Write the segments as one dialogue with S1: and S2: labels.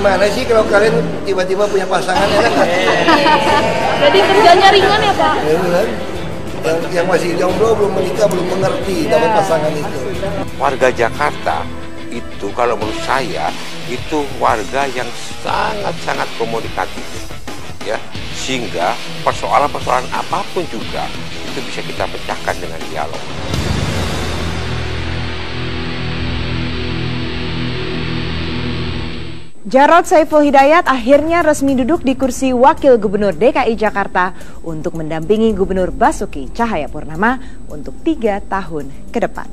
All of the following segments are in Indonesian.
S1: gimana sih kalau kalian tiba-tiba punya pasangan ya kan?
S2: Jadi kerjanya ringan ya Pak?
S1: Yang masih jomblo belum menikah belum mengerti dapat pasangan itu.
S3: Warga Jakarta itu kalau menurut saya itu warga yang sangat-sangat komunikatif, ya, sehingga persoalan-persoalan apapun juga itu bisa kita pecahkan dengan dialog.
S4: Jarod Saiful Hidayat akhirnya resmi duduk di kursi Wakil Gubernur DKI Jakarta untuk mendampingi Gubernur Basuki Cahayapurnama untuk 3 tahun ke depan.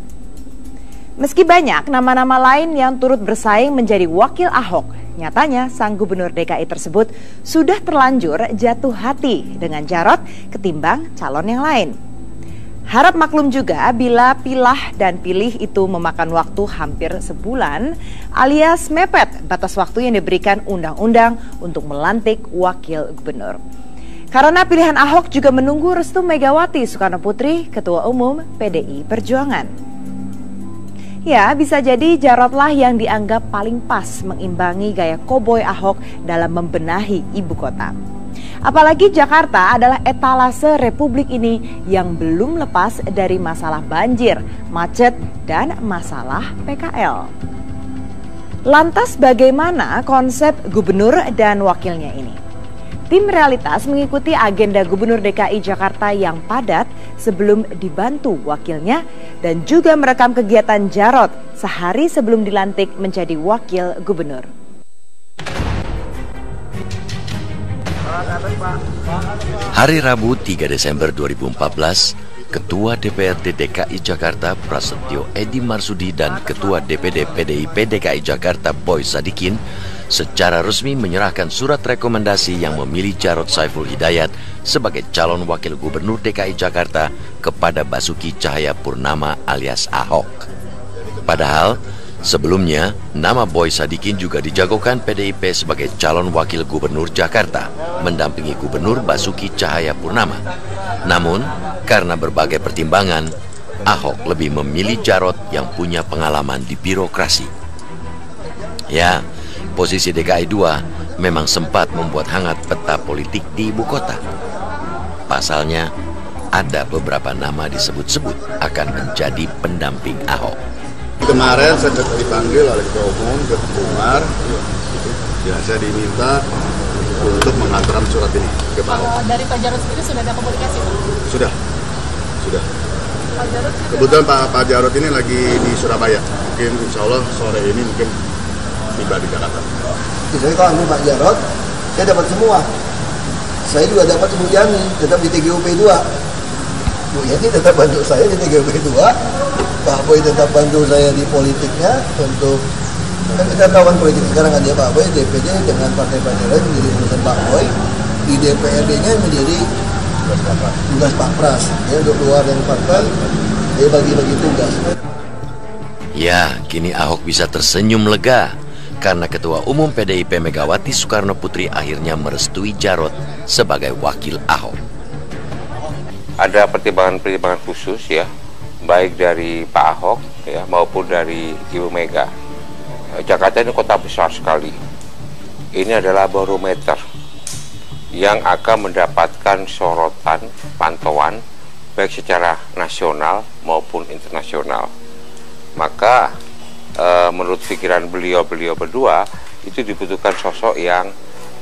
S4: Meski banyak nama-nama lain yang turut bersaing menjadi wakil Ahok, nyatanya sang Gubernur DKI tersebut sudah terlanjur jatuh hati dengan Jarod ketimbang calon yang lain. Harap maklum juga bila pilah dan pilih itu memakan waktu hampir sebulan alias mepet batas waktu yang diberikan undang-undang untuk melantik wakil gubernur. Karena pilihan Ahok juga menunggu restu Megawati Soekarno Putri, Ketua Umum PDI Perjuangan. Ya, bisa jadi Jarodlah yang dianggap paling pas mengimbangi gaya koboi Ahok dalam membenahi ibu kota. Apalagi Jakarta adalah etalase republik ini yang belum lepas dari masalah banjir, macet, dan masalah PKL. Lantas bagaimana konsep gubernur dan wakilnya ini? Tim Realitas mengikuti agenda Gubernur DKI Jakarta yang padat sebelum dibantu wakilnya dan juga merekam kegiatan Jarod sehari sebelum dilantik menjadi wakil gubernur.
S5: Hari Rabu 3 Desember 2014, Ketua DPRD DKI Jakarta Prasetyo Edi Marsudi dan Ketua DPD PDIP DKI Jakarta Boy Sadikin secara resmi menyerahkan surat rekomendasi yang memilih Jarod Saiful Hidayat sebagai calon wakil gubernur DKI Jakarta kepada Basuki Cahayapurnama alias Ahok. Padahal sebelumnya, nama Boy Sadikin juga dijagokan PDIP sebagai calon wakil gubernur Jakarta, mendampingi Gubernur Basuki Cahayapurnama. Namun, karena berbagai pertimbangan, Ahok lebih memilih Jarod yang punya pengalaman di birokrasi. Ya, posisi DKI 2 memang sempat membuat hangat peta politik di ibu kota. Pasalnya, ada beberapa nama disebut-sebut akan menjadi pendamping Ahok.
S6: Kemarin saya dipanggil oleh Ketua Umum ke Umar, ya saya diminta untuk menghantarkan surat ini ke Pak Ahok.
S2: Dari Pak Jarod sendiri sudah ada komunikasi?
S6: Sudah. Kebetulan Pak Jarod ini lagi di Surabaya, mungkin insya Allah sore ini mungkin tiba di Jakarta.
S1: Jadi kalau Pak Jarod, saya dapat semua. Saya juga dapat Ibu Yani, tetap di TGUP 2. Bu Yani tetap bantu saya di TGUP 2. Pak Boy tetap bantu saya di politiknya untuk kan kita kawan politik sekarang kan dia Pak Boy DPD dengan partai-partai lain menjadi urusan Pak Boy, di DPRD-nya menjadi tugas Pak Pras ya, untuk keluar dari partai dia bagi-bagi tugas.
S5: Ya, kini Ahok bisa tersenyum lega karena Ketua Umum PDIP Megawati Soekarno Putri akhirnya merestui Jarod sebagai wakil Ahok.
S3: Ada pertimbangan-pertimbangan khusus ya, baik dari Pak Ahok ya maupun dari Ibu Mega. Jakarta ini kota besar sekali. Ini adalah barometer yang akan mendapatkan sorotan, pantauan baik secara nasional maupun internasional. Maka menurut pikiran beliau berdua itu dibutuhkan sosok yang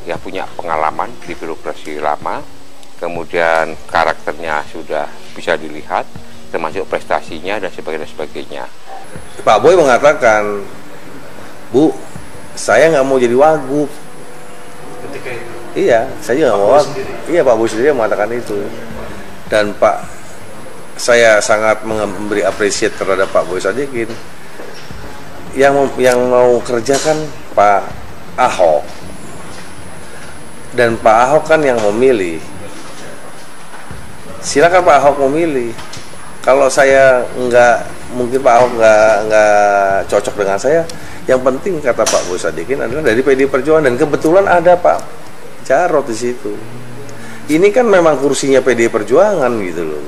S3: ya punya pengalaman di birokrasi lama, kemudian karakternya sudah bisa dilihat, termasuk prestasinya dan sebagainya.
S7: Pak Boy mengatakan, Bu, saya nggak mau jadi wagub. Ketika itu? Iya, saya juga nggak mau wagub. Iya, Pak Boy sendiri yang mengatakan itu. Dan saya sangat memberi apresiasi terhadap Pak Boy Sadikin. Yang mau kerjakan Pak Ahok. Dan Pak Ahok kan yang memilih. Silakan Pak Ahok memilih. Kalau saya mungkin Pak Ahok nggak cocok dengan saya. Yang penting kata Pak Boy Sadikin adalah dari PDI Perjuangan dan kebetulan ada Pak Jarod di situ. Ini kan memang kursinya PDI Perjuangan gitu loh.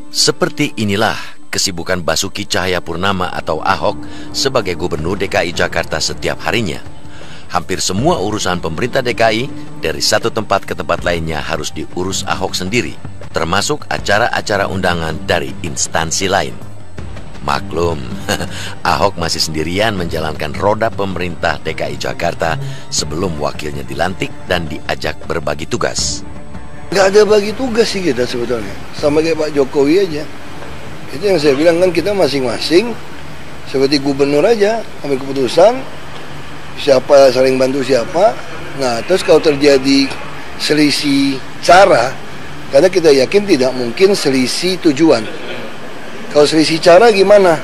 S5: Seperti inilah kesibukan Basuki Cahayapurnama atau Ahok sebagai Gubernur DKI Jakarta setiap harinya. Hampir semua urusan pemerintah DKI dari satu tempat ke tempat lainnya harus diurus Ahok sendiri, termasuk acara-acara undangan dari instansi lain. Maklum, Ahok masih sendirian menjalankan roda pemerintah DKI Jakarta sebelum wakilnya dilantik dan diajak berbagi tugas.
S1: Nggak ada bagi tugas sih kita sebetulnya, sama kayak Pak Jokowi aja. Itu yang saya bilang kan, kita masing-masing seperti gubernur aja, ambil keputusan siapa saling bantu siapa. Nah, terus kalau terjadi selisih cara, karena kita yakin tidak mungkin selisih tujuan. Kalau selisih cara gimana?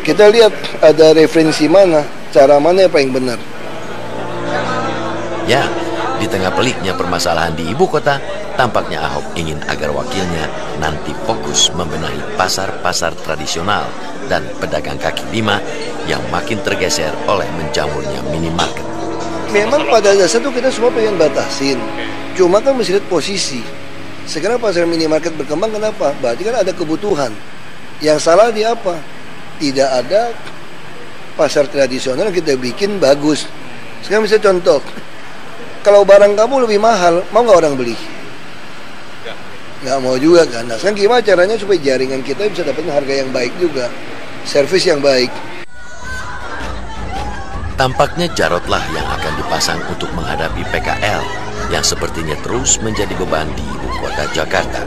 S1: Kita lihat ada referensi mana, cara mana yang paling benar.
S5: Ya, di tengah peliknya permasalahan di ibu kota, tampaknya Ahok ingin agar wakilnya nanti fokus membenahi pasar-pasar tradisional dan pedagang kaki lima yang makin tergeser oleh menjamurnya minimarket.
S1: Memang pada dasar itu kita semua pengen batasin, cuma kan mesti lihat posisi. Sekarang pasar minimarket berkembang, kenapa? Berarti kan ada kebutuhan. Yang salah di apa? Tidak ada pasar tradisional yang kita bikin bagus. Sekarang misalnya contoh, kalau barang kamu lebih mahal, mau nggak orang beli? Nggak mau juga kan. Nah, sekarang gimana caranya supaya jaringan kita bisa dapetin harga yang baik juga, servis yang baik.
S5: Tampaknya Jarotlah yang akan dipasang untuk menghadapi PKL yang sepertinya terus menjadi beban di ibu kota Jakarta.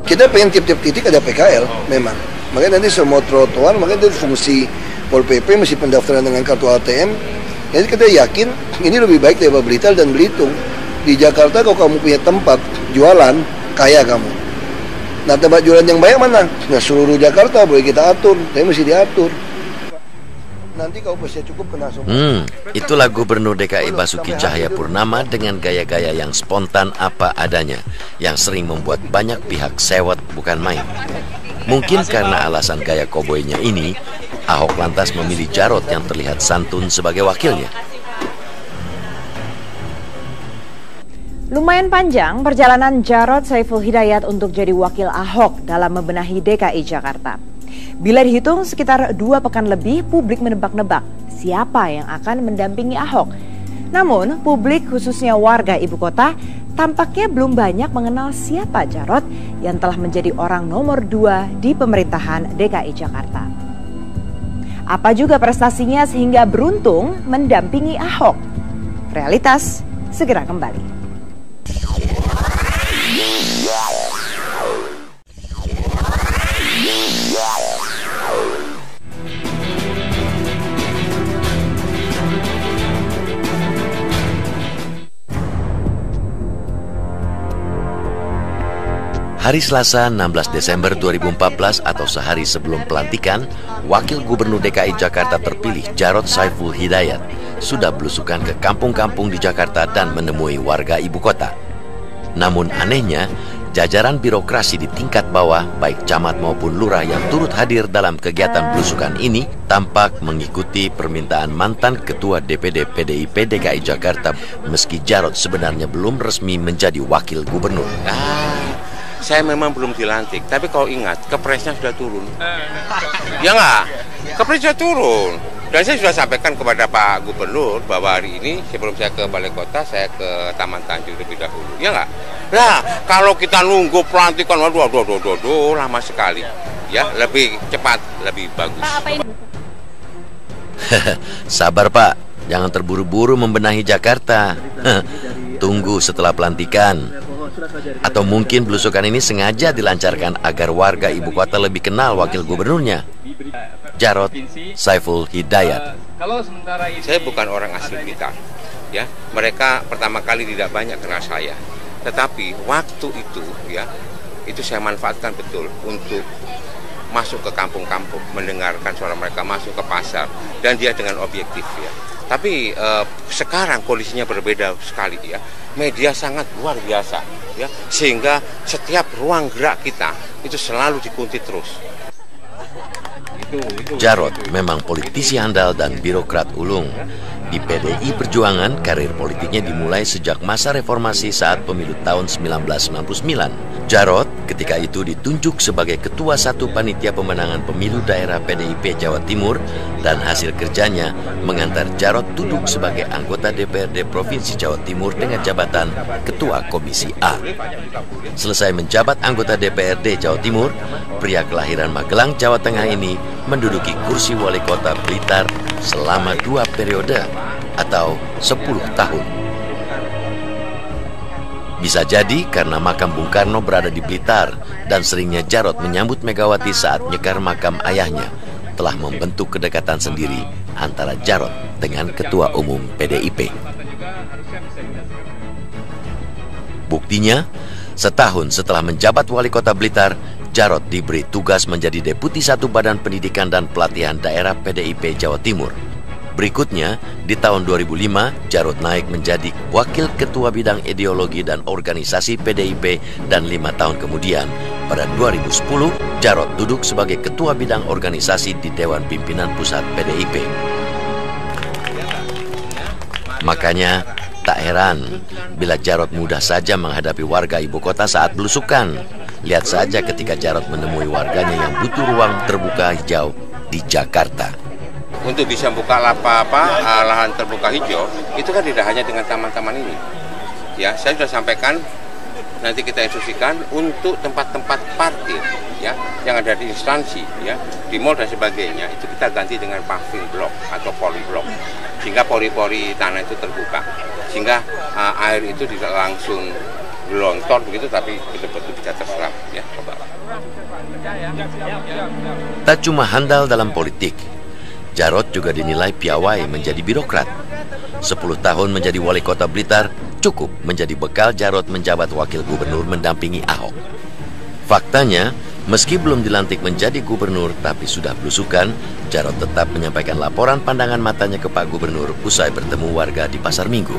S1: Kita pengen tiap-tiap titik ada PKL memang. Makanya nanti semua trotoar, makanya itu fungsi Pol PP mesti pendaftaran dengan kartu ATM. Jadi kita yakin ini lebih baik daripada Blitar dan Belitung. Di Jakarta kalau kamu punya tempat jualan, kaya kamu. Nah, tempat jualan yang banyak mana? Nah, seluruh Jakarta boleh kita atur, tapi mesti diatur. Nanti kalau posnya cukup kena semua.
S5: Itulah Gubernur DKI Basuki Cahayapurnama dengan gaya-gaya yang spontan apa adanya, yang sering membuat banyak pihak sewot bukan main. Mungkin karena alasan gaya koboynya ini, Ahok lantas memilih Jarot yang terlihat santun sebagai wakilnya.
S4: Lumayan panjang perjalanan Jarod Saiful Hidayat untuk jadi wakil Ahok dalam membenahi DKI Jakarta. Bila dihitung sekitar 2 pekan lebih, publik menebak-nebak siapa yang akan mendampingi Ahok. Namun, publik khususnya warga ibu kota tampaknya belum banyak mengenal siapa Jarod yang telah menjadi orang nomor 2 di pemerintahan DKI Jakarta. Apa juga prestasinya sehingga beruntung mendampingi Ahok? Realitas segera kembali.
S5: Hari Selasa 16 Desember 2014 atau sehari sebelum pelantikan, Wakil Gubernur DKI Jakarta terpilih Jarod Saiful Hidayat sudah belusukan ke kampung-kampung di Jakarta dan menemui warga ibu kota. Namun anehnya, jajaran birokrasi di tingkat bawah, baik camat maupun lurah yang turut hadir dalam kegiatan belusukan ini, tampak mengikuti permintaan mantan Ketua DPD PDIP DKI Jakarta meski Jarod sebenarnya belum resmi menjadi Wakil Gubernur.
S3: Saya memang belum dilantik, tapi kalau ingat, kepresnya sudah turun. Ya nggak? Kepresnya turun. Dan saya sudah sampaikan kepada Pak Gubernur bahwa hari ini sebelum saya ke Balai Kota, saya ke Taman Tanjung lebih dahulu. Ya nggak? Nah, kalau kita nunggu pelantikan, waduh, lama sekali. Ya, lebih cepat, lebih bagus.
S5: Sabar Pak, jangan terburu-buru membenahi Jakarta. Tunggu setelah pelantikan. Atau mungkin belusukan ini sengaja dilancarkan agar warga ibu kota lebih kenal wakil gubernurnya, Jarod Saiful Hidayat.
S3: Saya bukan orang asli Blitar, ya. Mereka pertama kali tidak banyak kenal saya, tetapi waktu itu, ya, itu saya manfaatkan betul untuk masuk ke kampung-kampung, mendengarkan suara mereka, masuk ke pasar, dan dia dengan objektif, ya. Tapi sekarang kondisinya berbeda sekali, ya. Media sangat luar biasa, ya, sehingga setiap ruang gerak kita itu selalu dikuntit terus.
S5: Jarod memang politisi handal dan birokrat ulung. Di PDI Perjuangan, karir politiknya dimulai sejak masa reformasi saat pemilu tahun 1999. Jarod ketika itu ditunjuk sebagai Ketua Satu Panitia Pemenangan Pemilu Daerah PDIP Jawa Timur dan hasil kerjanya mengantar Jarod duduk sebagai anggota DPRD Provinsi Jawa Timur dengan jabatan Ketua Komisi A. Selesai menjabat anggota DPRD Jawa Timur, pria kelahiran Magelang, Jawa Tengah ini menduduki kursi wali kota Blitar selama 2 periode atau 10 tahun. Bisa jadi karena makam Bung Karno berada di Blitar dan seringnya Jarod menyambut Megawati saat nyekar makam ayahnya telah membentuk kedekatan sendiri antara Jarod dengan Ketua Umum PDIP. Buktinya, setahun setelah menjabat wali kota Blitar, Jarod diberi tugas menjadi Deputi 1 Badan Pendidikan dan Pelatihan Daerah PDIP Jawa Timur. Berikutnya, di tahun 2005, Jarod naik menjadi Wakil Ketua Bidang Ideologi dan Organisasi PDIP dan 5 tahun kemudian, pada 2010, Jarod duduk sebagai Ketua Bidang Organisasi di Dewan Pimpinan Pusat PDIP. Makanya, tak heran bila Jarod mudah saja menghadapi warga ibu kota saat belusukan. Lihat saja ketika Jarod menemui warganya yang butuh ruang terbuka hijau di Jakarta.
S3: Untuk bisa buka lahan terbuka hijau, itu kan tidak hanya dengan taman-taman ini. Ya, saya sudah sampaikan, nanti kita instruksikan untuk tempat-tempat parkir, ya, yang ada di instansi, ya, di mall dan sebagainya, itu kita ganti dengan paving block atau polyblok, sehingga pori-pori tanah itu terbuka, sehingga air itu tidak langsung gelontor begitu, tapi betul-betul bisa terserap, ya, ke bawah.
S5: Tak cuma handal dalam politik, Jarod juga dinilai piawai menjadi birokrat. 10 tahun menjadi wali kota Blitar cukup menjadi bekal Jarod menjabat wakil gubernur mendampingi Ahok. Faktanya, meski belum dilantik menjadi gubernur tapi sudah belusukan, Jarod tetap menyampaikan laporan pandangan matanya ke Pak Gubernur usai bertemu warga di Pasar Minggu.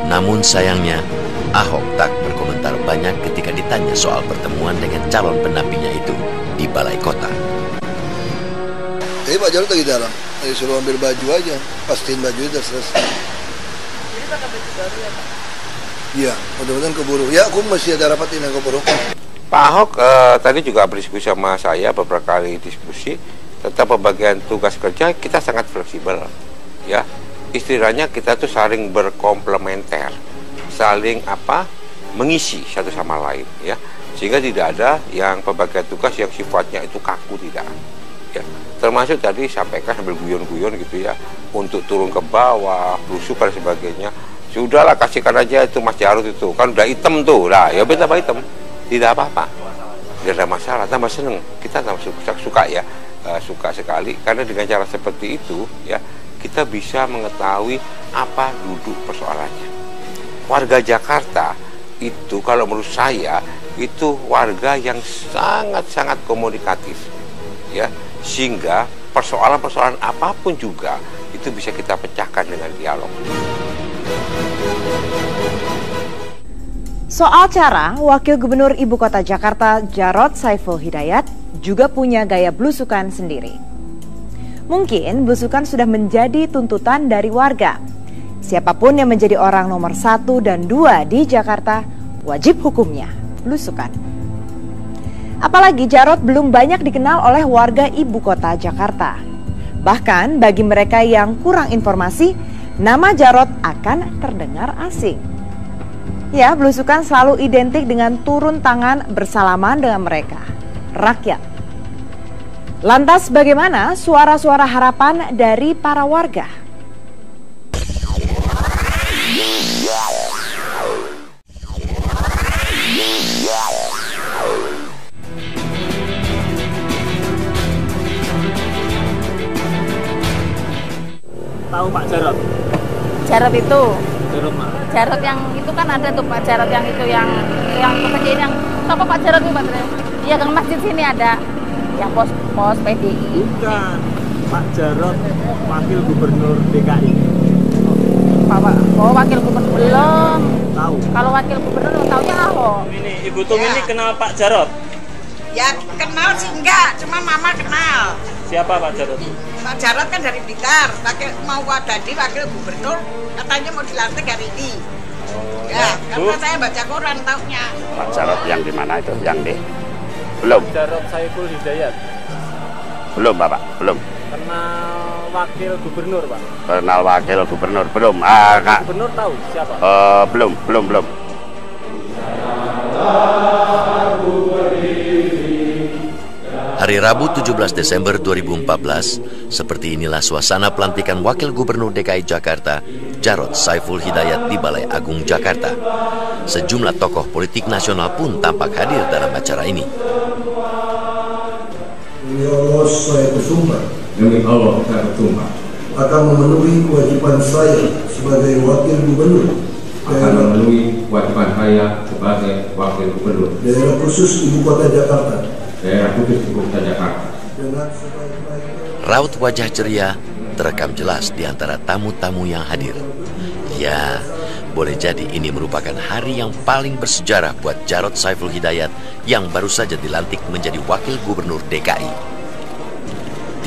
S5: Namun sayangnya, Ahok tak berkomentar banyak ketika ditanya soal pertemuan dengan calon pendampingnya itu di Balai Kota.
S1: Pak Jarod lagi dalam, disuruh ambil baju aja, pastiin baju itu selesai.
S2: Jadi pakai baju baru ya Pak?
S1: Iya, mudah-mudahan keburu. Ya, aku masih ada rapat ini keburu.
S3: Pak Ahok tadi juga berdiskusi sama saya beberapa kali diskusi tentang pembagian tugas kerja. Kita sangat fleksibel, ya. Istilahnya kita tuh saling berkomplementer, saling mengisi satu sama lain, ya, sehingga tidak ada yang pembagian tugas yang sifatnya itu kaku, tidak, ya. Termasuk tadi sampaikan sambil guyon-guyon gitu, ya, untuk turun ke bawah, belusukan dan sebagainya. Sudahlah, kasihkan aja itu Mas Jarod itu, kan udah hitam tuh, lah ya tambah hitam, tidak apa-apa, tidak ada masalah, tambah seneng, kita tambah suka ya, suka sekali, karena dengan cara seperti itu, ya, kita bisa mengetahui apa duduk persoalannya. Warga Jakarta itu kalau menurut saya itu warga yang sangat-sangat komunikatif, ya, sehingga persoalan-persoalan apapun juga itu bisa kita pecahkan dengan dialog.
S4: Soal cara, Wakil Gubernur Ibu Kota Jakarta Jarod Saiful Hidayat juga punya gaya belusukan sendiri. Mungkin belusukan sudah menjadi tuntutan dari warga. Siapapun yang menjadi orang nomor 1 dan 2 di Jakarta, wajib hukumnya belusukan. Apalagi Jarod belum banyak dikenal oleh warga ibu kota Jakarta. Bahkan bagi mereka yang kurang informasi, nama Jarod akan terdengar asing. Ya, belusukan selalu identik dengan turun tangan bersalaman dengan mereka, rakyat. Lantas bagaimana suara-suara harapan dari para warga?
S8: Tahu Pak Jarod?
S2: Jarod itu.
S8: Jarod
S2: yang itu kan ada tuh Pak Jarod yang itu yang kejadian yang apa Pak Jarod itu Pak? Iya, Kang Masjid sini ada. Yang pos PDI.
S8: Bukan, Pak Jarod Wakil Gubernur DKI.
S2: Oh, wakil gubernur belum.
S8: Tahu.
S2: Kalau wakil gubernur taunya Ahok.
S8: Ini Ibu Tum ini kenal Pak Jarot?
S9: Ya kenal sih enggak, cuma mama kenal.
S8: Siapa Pak Jarot?
S9: Pak Jarot kan dari Blitar, mau jadi wakil gubernur, katanya mau dilantik hari ini. Ya, karena saya baca koran taunya.
S10: Pak Jarot yang di mana itu? Yang di? Belum.
S8: Jarot Saiful Hidayat.
S10: Belum, Bapak. Belum.
S8: Kenal wakil gubernur, Pak?
S10: Kenal wakil gubernur belum. Kak.
S8: Gubernur tahu siapa?
S10: Belum.
S5: Hari Rabu 17 Desember 2014, seperti inilah suasana pelantikan Wakil Gubernur DKI Jakarta, Jarot Saiful Hidayat di Balai Agung Jakarta. Sejumlah tokoh politik nasional pun tampak hadir dalam acara ini.
S1: Demi Allah saya bersumpah.
S11: Demi Allah saya bersumpah.
S1: Akan memenuhi kewajiban saya sebagai Wakil Gubernur.
S11: Akan memenuhi kewajiban saya sebagai Wakil Gubernur.
S1: Daerah khusus Ibu Kota Jakarta.
S11: Daerah khusus Ibu Kota Jakarta.
S5: Raut wajah ceria terekam jelas di antara tamu-tamu yang hadir. Ya, boleh jadi ini merupakan hari yang paling bersejarah buat Jarot Saiful Hidayat yang baru saja dilantik menjadi Wakil Gubernur DKI.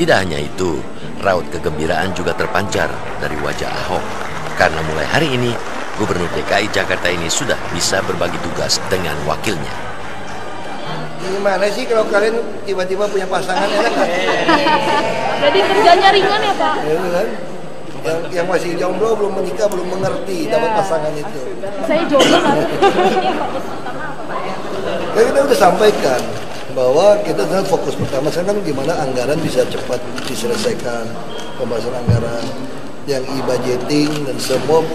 S5: Tidak hanya itu, raut kegembiraan juga terpancar dari wajah Ahok. Karena mulai hari ini, Gubernur DKI Jakarta ini sudah bisa berbagi tugas dengan wakilnya.
S1: Gimana sih kalau kalian tiba-tiba punya pasangan enak nggak?
S2: Jadi kerjanya ringan ya Pak?
S1: Ya, kan? Yang masih jomblo belum menikah belum mengerti dapat pasangan itu.
S2: Saya jomblo kan.
S1: Ya, kita udah sampaikan bahwa kita sedang fokus pertama sekarang gimana anggaran bisa cepat diselesaikan, pembahasan anggaran, yang e-budgeting dan semua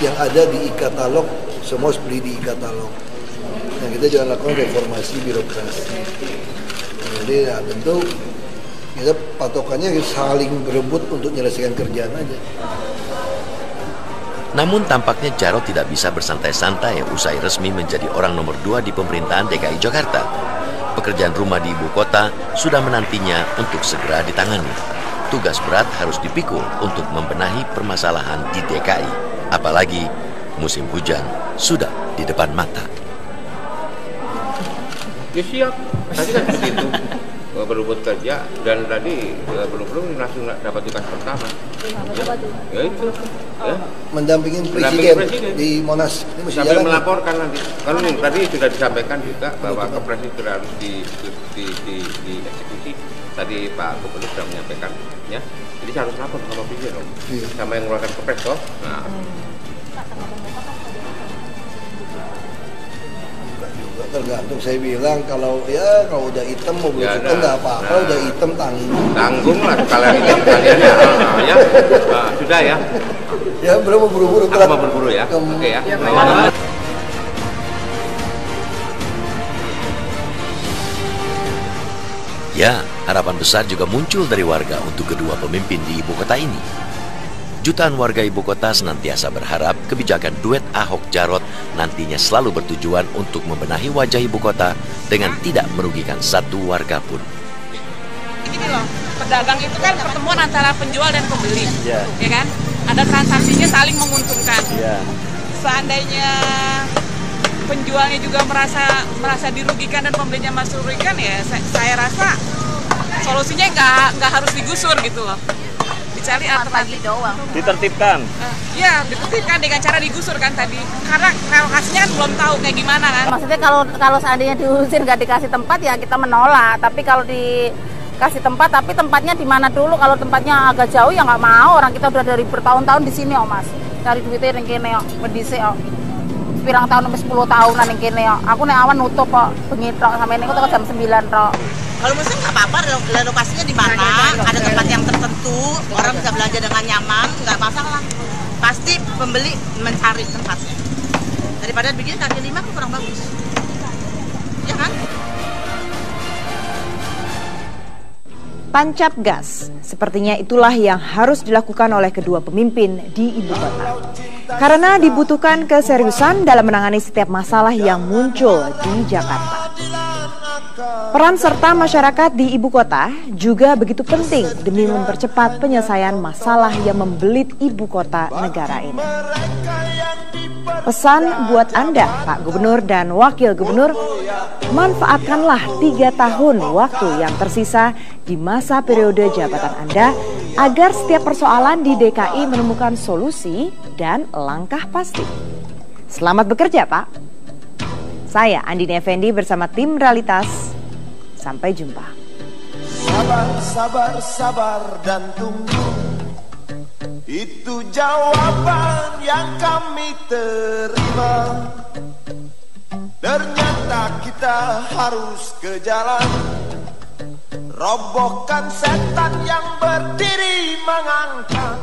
S1: yang ada di e-katalog semua seperti di e-katalog. Yang kita jangan lakukan reformasi birokrasi. Jadi ya tentu kita patokannya saling berebut untuk menyelesaikan kerjaan aja.
S5: Namun tampaknya Jarot tidak bisa bersantai-santai usai resmi menjadi orang nomor 2 di pemerintahan DKI Jakarta. Pekerjaan rumah di ibu kota sudah menantinya untuk segera ditangani. Tugas berat harus dipikul untuk membenahi permasalahan di DKI. Apalagi musim hujan sudah di depan mata.
S3: Ya siap, tadi kan begitu berebut kerja dan tadi belum langsung dapat tugas pertama. Ya itu, ya.
S1: Mendampingin presiden di Monas. Ini mesti
S3: sampai
S1: jalan
S3: melaporkan nanti. Kalau tadi sudah disampaikan juga bahwa kepres itu harus dieksekusi. Tadi Pak Gubernur sudah menyampaikan, ya. Jadi saya harus lapor sama presiden, sama yang mengeluarkan kepres, toh. Nah.
S1: Tergantung, saya bilang kalau udah hitam mau belusukan nggak apa-apa, udah hitam
S3: tanggung lah kalian ya. Sudah ya.
S1: Ya berapa buru-buru
S3: aku mau berburu ya. Oke ya.
S5: Ya, harapan besar juga muncul dari warga untuk kedua pemimpin di ibu kota ini. Jutaan warga ibu kota senantiasa berharap kebijakan duet Ahok-Jarot nantinya selalu bertujuan untuk membenahi wajah ibu kota dengan tidak merugikan satu warga pun.
S9: Gini loh, pedagang itu kan pertemuan antara penjual dan pembeli, ya kan? Ada transaksinya saling menguntungkan. Seandainya penjualnya juga merasa dirugikan dan pembelinya masih dirugikan, ya saya rasa solusinya nggak harus digusur gitu loh. Dicari alternatif doang.
S8: Ditertibkan.
S9: Iya, ditertibkan dengan cara digusur kan tadi. Karena relokasinya kan belum tahu kayak gimana kan.
S2: Maksudnya kalau seandainya diusir nggak dikasih tempat ya kita menolak. Tapi kalau dikasih tempat, tapi tempatnya di mana dulu? Kalau tempatnya agak jauh ya nggak mau. Orang kita udah dari bertahun-tahun di sini, Mas. Cari duitnya yang kene, berdisik, pirang tahun sampai 10 tahunan yang kene. Aku nek awan nutup kok, bengi tok sampai ini kok jam 9 tok.
S9: Kalau musim nggak apa-apa, lokasinya di mana, ada tempat yang tertentu, orang bisa belanja dengan nyaman, nggak masalah. Pasti pembeli mencari tempatnya. Daripada bikin kaki lima kan kurang bagus, ya kan?
S4: Tancap gas, sepertinya itulah yang harus dilakukan oleh kedua pemimpin di ibu kota. Karena dibutuhkan keseriusan dalam menangani setiap masalah yang muncul di Jakarta. Peran serta masyarakat di ibu kota juga begitu penting demi mempercepat penyelesaian masalah yang membelit ibu kota negara ini. Pesan buat Anda, Pak Gubernur dan Wakil Gubernur, manfaatkanlah 3 tahun waktu yang tersisa di masa periode jabatan Anda agar setiap persoalan di DKI menemukan solusi dan langkah pasti. Selamat bekerja, Pak. Saya Andini Effendi bersama tim Realitas. Sampai jumpa.
S12: Sabar, sabar, sabar dan tunggu. Itu jawaban yang kami terima. Ternyata kita harus ke jalan, robohkan setan yang berdiri mengangkat.